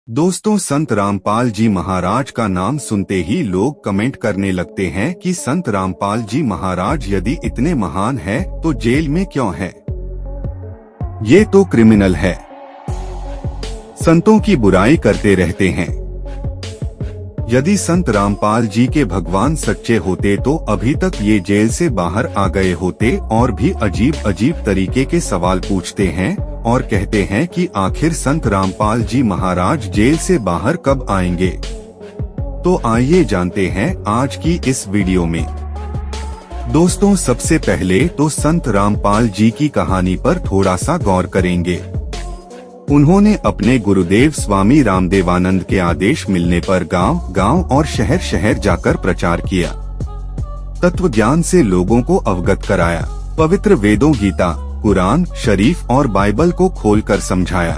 दोस्तों, संत रामपाल जी महाराज का नाम सुनते ही लोग कमेंट करने लगते हैं कि संत रामपाल जी महाराज यदि इतने महान है तो जेल में क्यों है? ये तो क्रिमिनल है। संतों की बुराई करते रहते हैं। यदि संत रामपाल जी के भगवान सच्चे होते तो अभी तक ये जेल से बाहर आ गए होते और भी अजीब अजीब तरीके के सवाल पूछते हैं और कहते हैं कि आखिर संत रामपाल जी महाराज जेल से बाहर कब आएंगे। तो आइए जानते हैं आज की इस वीडियो में। दोस्तों, सबसे पहले तो संत रामपाल जी की कहानी पर थोड़ा सा गौर करेंगे। उन्होंने अपने गुरुदेव स्वामी रामदेवानंद के आदेश मिलने पर गांव-गांव और शहर-शहर जाकर प्रचार किया। तत्व ज्ञान से लोगों को अवगत कराया। पवित्र वेदों गीता, कुरान शरीफ और बाइबल को खोलकर समझाया।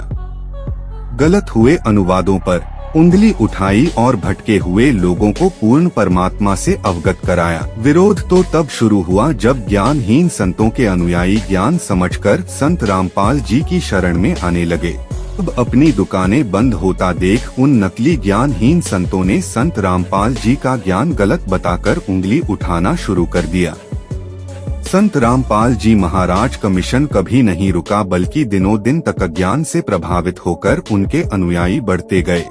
गलत हुए अनुवादों पर उंगली उठाई और भटके हुए लोगों को पूर्ण परमात्मा से अवगत कराया। विरोध तो तब शुरू हुआ जब ज्ञानहीन संतों के अनुयायी ज्ञान समझकर संत रामपाल जी की शरण में आने लगे। अब अपनी दुकानें बंद होता देख उन नकली ज्ञानहीन संतों ने संत रामपाल जी का ज्ञान गलत बताकर उंगली उठाना शुरू कर दिया। संत रामपाल जी महाराज का मिशन कभी नहीं रुका, बल्कि दिनों दिन तक अज्ञान से प्रभावित होकर उनके अनुयायी बढ़ते गए।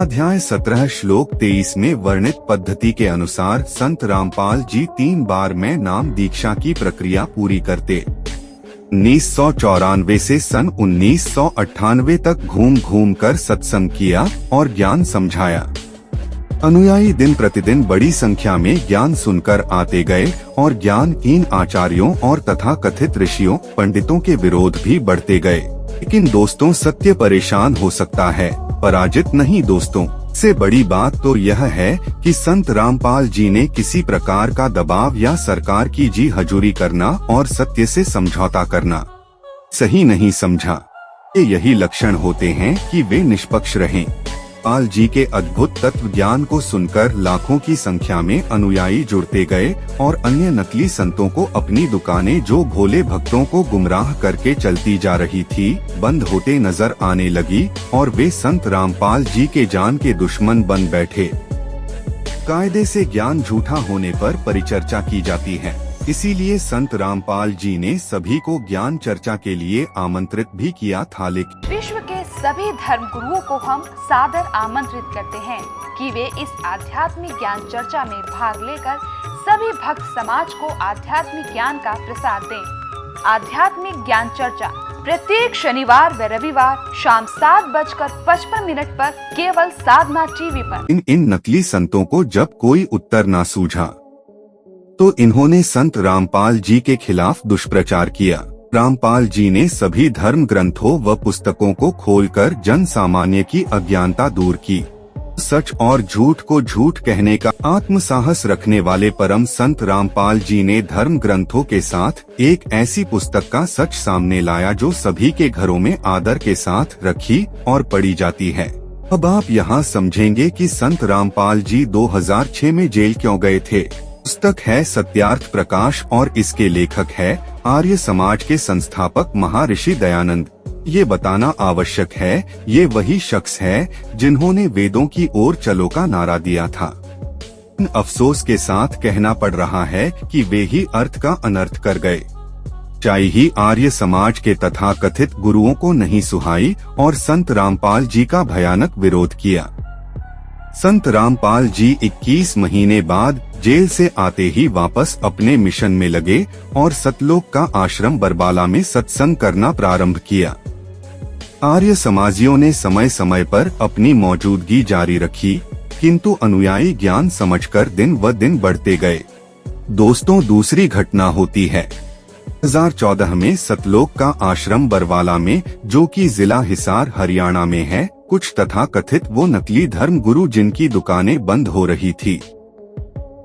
अध्याय 17 श्लोक 23 में वर्णित पद्धति के अनुसार संत रामपाल जी 3 बार में नाम दीक्षा की प्रक्रिया पूरी करते। 1994 से सन 1998 तक घूम घूम कर सत्संग किया और ज्ञान समझाया। अनुयायी दिन प्रतिदिन बड़ी संख्या में ज्ञान सुनकर आते गए और ज्ञानहीन आचार्यों और तथाकथित ऋषियों पंडितों के विरोध भी बढ़ते गए। लेकिन दोस्तों, सत्य परेशान हो सकता है, पराजित नहीं। दोस्तों, से बड़ी बात तो यह है कि संत रामपाल जी ने किसी प्रकार का दबाव या सरकार की जी हजूरी करना और सत्य से समझौता करना सही नहीं समझा। यही लक्षण होते हैं कि वे निष्पक्ष रहें। पाल जी के अद्भुत तत्व ज्ञान को सुनकर लाखों की संख्या में अनुयायी जुड़ते गए और अन्य नकली संतों को अपनी दुकानें जो भोले भक्तों को गुमराह करके चलती जा रही थी बंद होते नजर आने लगी और वे संत रामपाल जी के जान के दुश्मन बन बैठे। कायदे से ज्ञान झूठा होने पर परिचर्चा की जाती है, इसीलिए संत रामपाल जी ने सभी को ज्ञान चर्चा के लिए आमंत्रित भी किया था। लेकिन विश्व के सभी धर्म गुरुओं को हम सादर आमंत्रित करते हैं कि वे इस आध्यात्मिक ज्ञान चर्चा में भाग लेकर सभी भक्त समाज को आध्यात्मिक ज्ञान का प्रसाद दें। आध्यात्मिक ज्ञान चर्चा प्रत्येक शनिवार व रविवार शाम 7:55 पर केवल साधना टीवी पर। इन नकली संतों को जब कोई उत्तर न सूझा तो इन्होंने संत रामपाल जी के खिलाफ दुष्प्रचार किया। रामपाल जी ने सभी धर्म ग्रंथों व पुस्तकों को खोलकर जन सामान्य की अज्ञानता दूर की। सच और झूठ को झूठ कहने का आत्मसाहस रखने वाले परम संत रामपाल जी ने धर्म ग्रंथों के साथ एक ऐसी पुस्तक का सच सामने लाया जो सभी के घरों में आदर के साथ रखी और पढ़ी जाती है। अब आप यहाँ समझेंगे कि संत रामपाल जी 2006 में जेल क्यों गए थे। पुस्तक है सत्यार्थ प्रकाश और इसके लेखक है आर्य समाज के संस्थापक महर्षि दयानंद। ये बताना आवश्यक है, ये वही शख्स है जिन्होंने वेदों की ओर चलो का नारा दिया था। अफसोस के साथ कहना पड़ रहा है कि वे ही अर्थ का अनर्थ कर गए। चाहे ही आर्य समाज के तथाकथित गुरुओं को नहीं सुहाई और संत रामपाल जी का भयानक विरोध किया। संत रामपाल जी 21 महीने बाद जेल से आते ही वापस अपने मिशन में लगे और सतलोक का आश्रम बरबाला में सत्संग करना प्रारंभ किया। आर्य समाजियों ने समय समय पर अपनी मौजूदगी जारी रखी, किंतु अनुयायी ज्ञान समझकर दिन व दिन बढ़ते गए। दोस्तों, दूसरी घटना होती है 2014 में सतलोक का आश्रम बरवाला में, जो कि जिला हिसार हरियाणा में है। कुछ तथाकथित वो नकली धर्म गुरु जिनकी दुकानें बंद हो रही थी,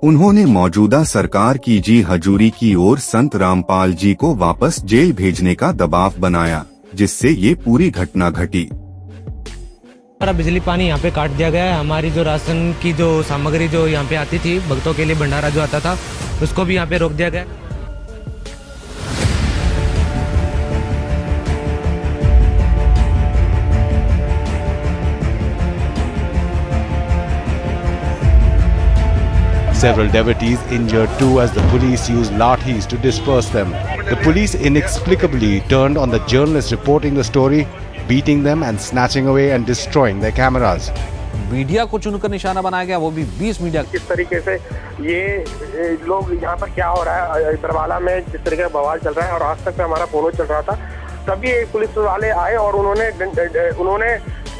उन्होंने मौजूदा सरकार की जी हजूरी की ओर संत रामपाल जी को वापस जेल भेजने का दबाव बनाया, जिससे ये पूरी घटना घटी। हमारा बिजली पानी यहाँ पे काट दिया गया है। हमारी जो राशन की जो सामग्री जो यहाँ पे आती थी, भक्तों के लिए भंडारा जो आता था, उसको भी यहाँ पे रोक दिया गया। Several devotees injured too as the police used lathis to disperse them. The police inexplicably turned on the journalists reporting the story, beating them and snatching away and destroying their cameras. Media को चुनकर निशाना बनाया गया, वो भी 20 media. किस तरीके से ये लोग यहाँ पर क्या हो रहा है बरवाला में, जिस तरीके का बवाल चल रहा है, और आज तक में हमारा फोनो चल रहा था, तभी पुलिस वाले आए और उन्होंने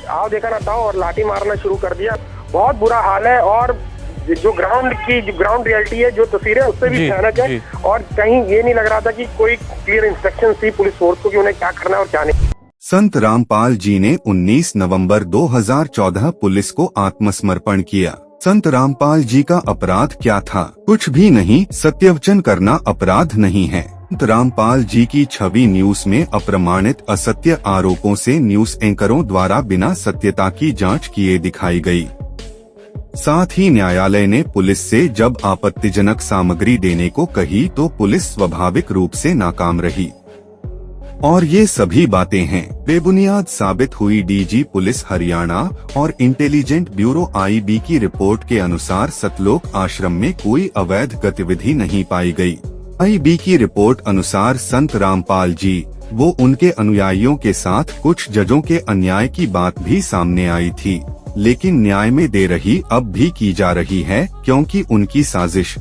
आओ देखा ना था और लाठी मारना शुरू कर दिया। बहुत बुरा हाल है और जो ग्राउंड रियलिटी है, जो तस्वीरें उससे भी भयानक है और कहीं ये नहीं लग रहा था कि कोई क्लियर इंस्ट्रक्शन थी पुलिस फोर्स को कि उन्हें क्या करना है और क्या नहीं। संत रामपाल जी ने 19 नवंबर 2014 पुलिस को आत्मसमर्पण किया। संत रामपाल जी का अपराध क्या था? कुछ भी नहीं। सत्यवचन करना अपराध नहीं है। संत रामपाल जी की छवि न्यूज में अप्रमाणित असत्य आरोपों से न्यूज एंकरों द्वारा बिना सत्यता की जांच किए दिखाई गई। साथ ही न्यायालय ने पुलिस से जब आपत्तिजनक सामग्री देने को कही तो पुलिस स्वाभाविक रूप से नाकाम रही। और ये सभी बातें हैं बेबुनियाद साबित हुई। डीजी पुलिस हरियाणा और इंटेलिजेंट ब्यूरो IB की रिपोर्ट के अनुसार सतलोक आश्रम में कोई अवैध गतिविधि नहीं पाई गई। IB की रिपोर्ट अनुसार संत रामपाल जी वो उनके अनुयायियों के साथ कुछ जजों के अन्याय की बात भी सामने आई थी, लेकिन न्याय में देर रही अब भी की जा रही है क्योंकि उनकी साजिश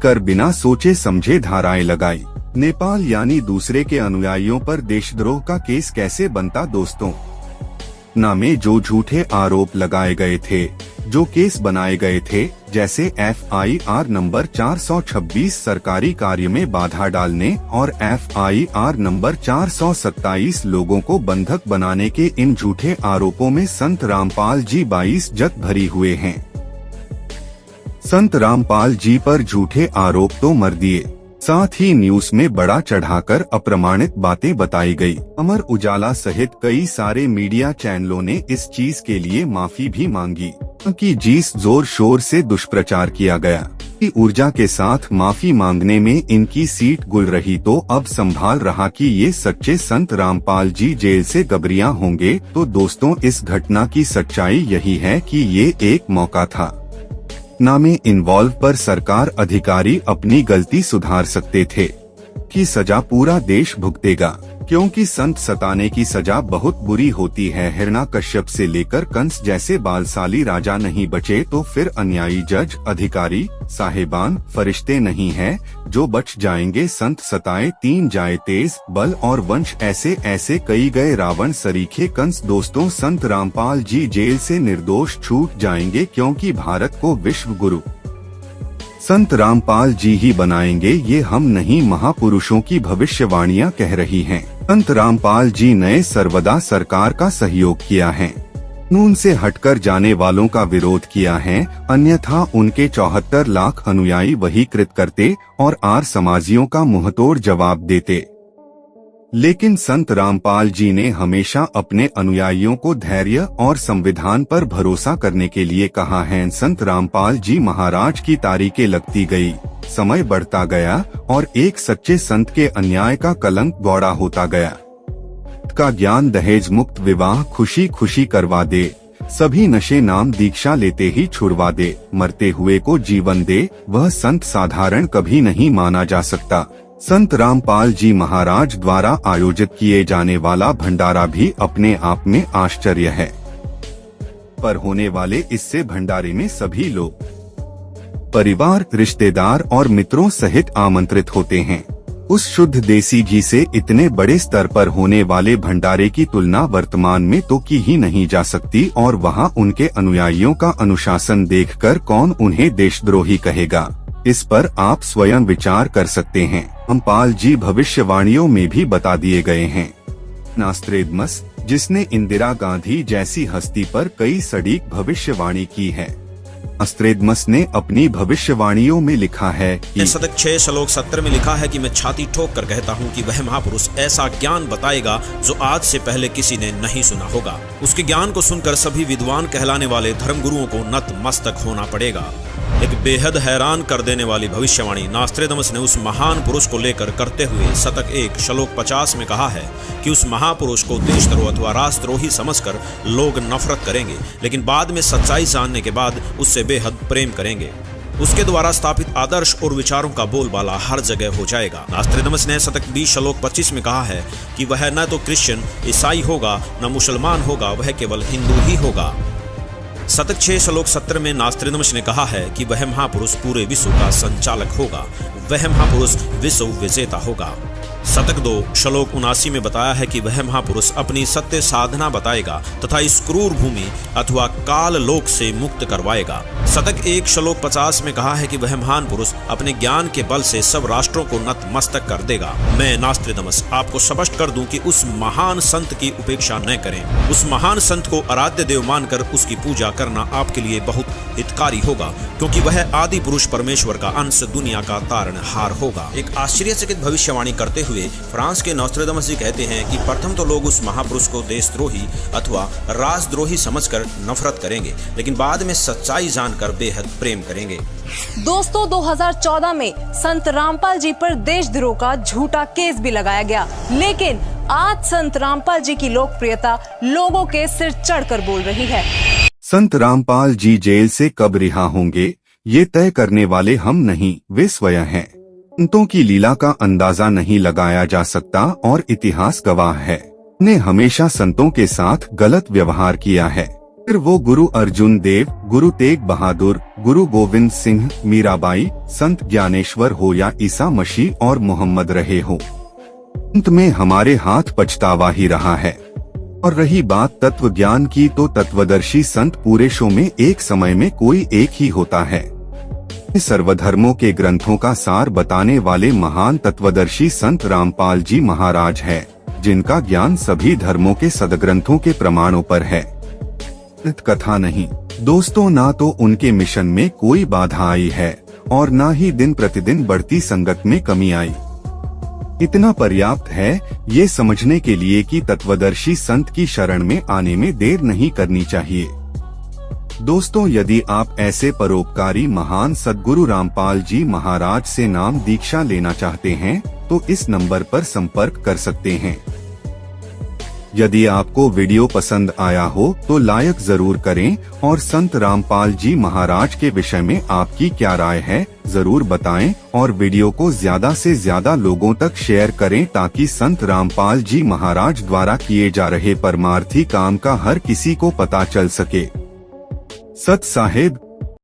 कर बिना सोचे समझे धाराएं लगाई। नेपाल यानी दूसरे के अनुयायियों पर देशद्रोह का केस कैसे बनता दोस्तों? नामे जो झूठे आरोप लगाए गए थे, जो केस बनाए गए थे, जैसे FIR नंबर 426 सरकारी कार्य में बाधा डालने और FIR नंबर 427 लोगों को बंधक बनाने के इन झूठे आरोपों में संत रामपाल जी 22 जत भरी हुए हैं। संत रामपाल जी पर झूठे आरोप तो मर दिए, साथ ही न्यूज में बड़ा चढ़ाकर अप्रमाणित बातें बताई गई। अमर उजाला सहित कई सारे मीडिया चैनलों ने इस चीज के लिए माफी भी मांगी कि जिस जोर शोर से दुष्प्रचार किया गया की ऊर्जा के साथ माफी मांगने में इनकी सीट गुल रही तो अब संभाल रहा कि ये सच्चे संत रामपाल जी जेल से गबरियां होंगे। तो दोस्तों इस घटना की सच्चाई यही है कि ये एक मौका था। नामे इन्वॉल्व पर सरकार अधिकारी अपनी गलती सुधार सकते थे कि सजा पूरा देश भुगतेगा, क्योंकि संत सताने की सजा बहुत बुरी होती है। हिरण्याकश्यप से लेकर कंस जैसे बालशाली राजा नहीं बचे तो फिर अन्यायी जज, अधिकारी, साहेबान, फरिश्ते नहीं है जो बच जाएंगे। संत सताए 3 जाए तेज, बल और वंश ऐसे ऐसे कई गए रावण सरीखे कंस। दोस्तों संत रामपाल जी जेल से निर्दोष छूट जाएंगे क्योंकि भारत को विश्व गुरु संत रामपाल जी ही बनाएंगे। ये हम नहीं, महापुरुषों की भविष्यवाणियां कह रही हैं। संत रामपाल जी ने सर्वदा सरकार का सहयोग किया है, कानून से हटकर जाने वालों का विरोध किया है, अन्यथा उनके 74 लाख अनुयायी वही कृत करते और आर्य समाजियों का मुंहतोड़ जवाब देते। लेकिन संत रामपाल जी ने हमेशा अपने अनुयायियों को धैर्य और संविधान पर भरोसा करने के लिए कहा है। संत रामपाल जी महाराज की तारीखें लगती गई, समय बढ़ता गया और एक सच्चे संत के अन्याय का कलंक गौड़ा होता गया। का ज्ञान दहेज मुक्त विवाह खुशी खुशी करवा दे, सभी नशे नाम दीक्षा लेते ही छुड़वा दे, मरते हुए को जीवन दे, वह संत साधारण कभी नहीं माना जा सकता। संत रामपाल जी महाराज द्वारा आयोजित किए जाने वाला भंडारा भी अपने आप में आश्चर्य है, पर होने वाले इससे भंडारे में सभी लोग परिवार, रिश्तेदार और मित्रों सहित आमंत्रित होते हैं। उस शुद्ध देसी घी से इतने बड़े स्तर पर होने वाले भंडारे की तुलना वर्तमान में तो की ही नहीं जा सकती और वहां उनके अनुयायियों का अनुशासन देखकर कौन उन्हें देशद्रोही कहेगा, इस पर आप स्वयं विचार कर सकते हैं। रामपाल जी भविष्यवाणियों में भी बता दिए गए हैं। नास्त्रेदमस, जिसने इंदिरा गांधी जैसी हस्ती पर कई सटीक भविष्यवाणी की है, नास्त्रेदमस ने अपनी भविष्यवाणियों में लिखा है कि सदक 6 श्लोक 70 में लिखा है कि मैं छाती ठोक कर कहता हूँ कि वह महापुरुष ऐसा ज्ञान बताएगा जो आज से पहले किसी ने नहीं सुना होगा। उसके ज्ञान को सुनकर सभी विद्वान कहलाने वाले धर्मगुरुओं को नतमस्तक होना पड़ेगा। एक बेहद हैरान कर देने वाली भविष्यवाणी नास्त्रेदमस ने उस महान पुरुष को लेकर करते हुए शतक 1 श्लोक 50 में कहा है कि उस महापुरुष को देशद्रोह अथवा राष्ट्रद्रोही समझकर लोग नफरत करेंगे, लेकिन बाद में सच्चाई जानने के बाद उससे बेहद प्रेम करेंगे। उसके द्वारा स्थापित आदर्श और विचारों का बोलबाला हर जगह हो जाएगा। नास्त्रोदामस ने शतक 20 श्लोक 25 में कहा है कि वह न तो क्रिश्चियन ईसाई होगा न मुसलमान होगा, वह केवल हिंदू ही होगा। शतक 6 श्लोक 17 में नास्त्रोदामस ने कहा है कि वह महापुरुष पूरे विश्व का संचालक होगा, वह महापुरुष विश्व विजेता होगा। शतक 2 श्लोक 79 में बताया है कि वह महापुरुष अपनी सत्य साधना बताएगा तथा इस क्रूर भूमि अथवा काल लोक से मुक्त करवाएगा। शतक 1 श्लोक 50 में कहा है कि वह महान पुरुष अपने ज्ञान के बल से सब राष्ट्रों को नतमस्तक कर देगा। मैं नास्त्रोदामस आपको स्पष्ट कर दूं कि उस महान संत की उपेक्षा न करें। उस महान संत को आराध्य देव मानकर उसकी पूजा करना आपके लिए बहुत हितकारी होगा, क्योंकि वह आदि पुरुष परमेश्वर का अंश, दुनिया का तारणहार होगा। एक आश्चर्यचकित भविष्यवाणी करते हुए फ्रांस के नास्त्रोदामस जी कहते हैं कि प्रथम तो लोग उस महापुरुष को देशद्रोही अथवा राजद्रोही समझकर नफरत करेंगे, लेकिन बाद में सच्चाई जानकर बेहद प्रेम करेंगे। दोस्तों, 2014 में संत रामपाल जी पर देशद्रोह का झूठा केस भी लगाया गया, लेकिन आज संत रामपाल जी की लोकप्रियता लोगों के सिर चढ़कर बोल रही है। संत रामपाल जी जेल से कब रिहा होंगे, ये तय करने वाले हम नहीं, वे स्वयं हैं। संतों की लीला का अंदाजा नहीं लगाया जा सकता और इतिहास गवाह है, ने हमेशा संतों के साथ गलत व्यवहार किया है। फिर वो गुरु अर्जुन देव, गुरु तेग बहादुर, गुरु गोविंद सिंह, मीराबाई, संत ज्ञानेश्वर हो या ईसा मसीह और मोहम्मद रहे हो, अंत में हमारे हाथ पछतावा ही रहा है। और रही बात तत्व ज्ञान की, तो तत्वदर्शी संत पूरे शो में एक समय में कोई एक ही होता है। सर्वधर्मों के ग्रंथों का सार बताने वाले महान तत्वदर्शी संत रामपाल जी महाराज है, जिनका ज्ञान सभी धर्मों के सदग्रंथों के प्रमाणों पर है, कथा नहीं। दोस्तों, ना तो उनके मिशन में कोई बाधा आई है और ना ही दिन प्रतिदिन बढ़ती संगत में कमी आई। इतना पर्याप्त है ये समझने के लिए कि तत्वदर्शी संत की शरण में आने में देर नहीं करनी चाहिए। दोस्तों, यदि आप ऐसे परोपकारी महान सद्गुरु रामपाल जी महाराज से नाम दीक्षा लेना चाहते हैं तो इस नंबर पर संपर्क कर सकते हैं। यदि आपको वीडियो पसंद आया हो तो लाइक जरूर करें और संत रामपाल जी महाराज के विषय में आपकी क्या राय है जरूर बताएं और वीडियो को ज्यादा से ज्यादा लोगों तक शेयर करें, ताकि संत रामपाल जी महाराज द्वारा किए जा रहे परमार्थी काम का हर किसी को पता चल सके। सत साहेब।